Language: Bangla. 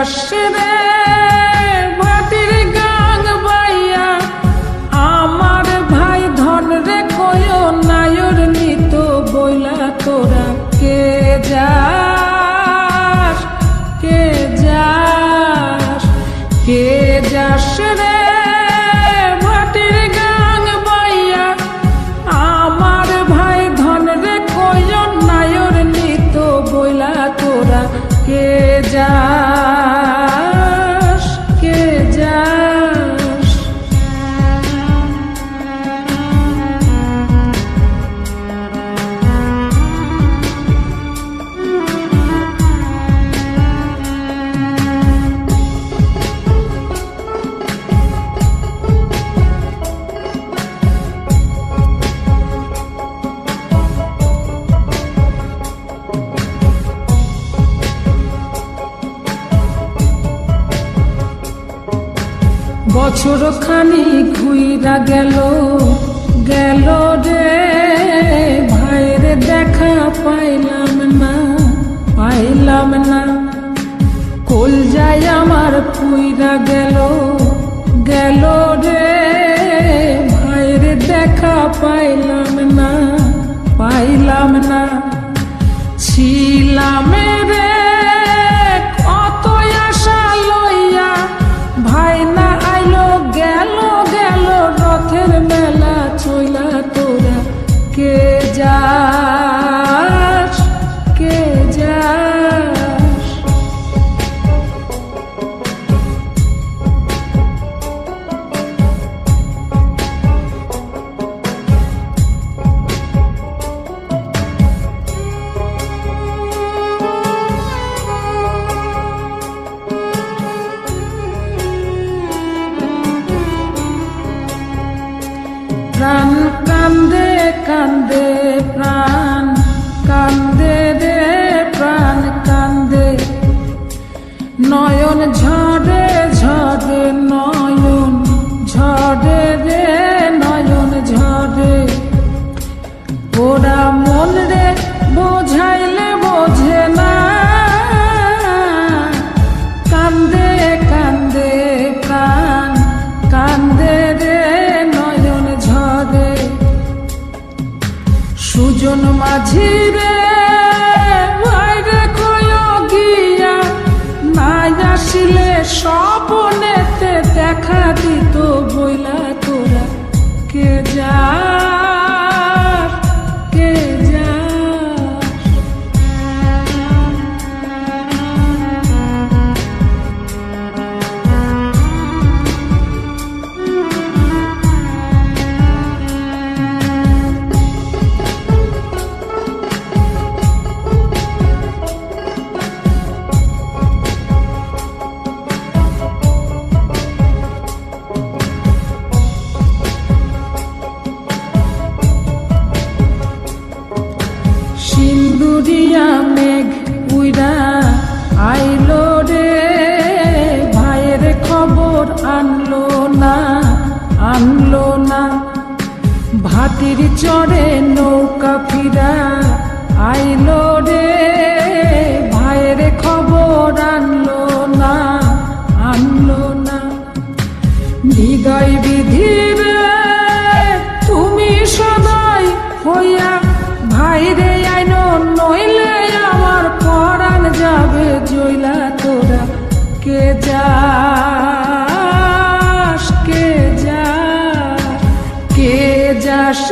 যাস রে ভাটির গাং বাইয়া আমার ভাই ধন রে কয় নায়র নিত বইলা তোরা কে যাস কে যাস কে যাস রে ভাটির গাং বাইয়া আমার ভাই ধন রে কয় নায়র নিত বইলা তোরা কে যাস কে যাস বছর খানি ঘুইরা গেল গেল রে ভাইরে দেখা পাইলাম না কল যায় আমার পুইরা গেল গেল রে ভাইরে দেখা পাইলাম না ছিলাম রে কত আশা লইয়া ভাই না আইলো গেল গেল রথের মেলা চইলা তোরা কে যাস কে যাস প্রাণ কান্দে কান্দে প্রাণ কান্দে রে প্রাণ কান্দে নয়ন ঝরে ঝরে নয়ন ঝরে রে নয়ন ঝরে ওরা মন রে বোঝাইলে বোঝে না কান্দে কান্দে প্রাণ কান্দে রে সুজন মাঝি রে ভাইরে কয় গিয়া নাই আসিলে স্বপনেতে দেখা দিত বইলা তোরা কে যাস কে যাস সিন্দুরিয়া মেঘ উইরা আইলো রে ভাইয়ের খবর আনলো না ভাটির চড়ে নৌকা ফিরা আইলো রে ভাইয়ের খবর আনলো না হৃদয় বিধির তুমি সদাই হইয়া ভাইরে আইনো নইলে আমার পরাণ যাবে জইলা তোরা কে যাস কে যাস কে যাস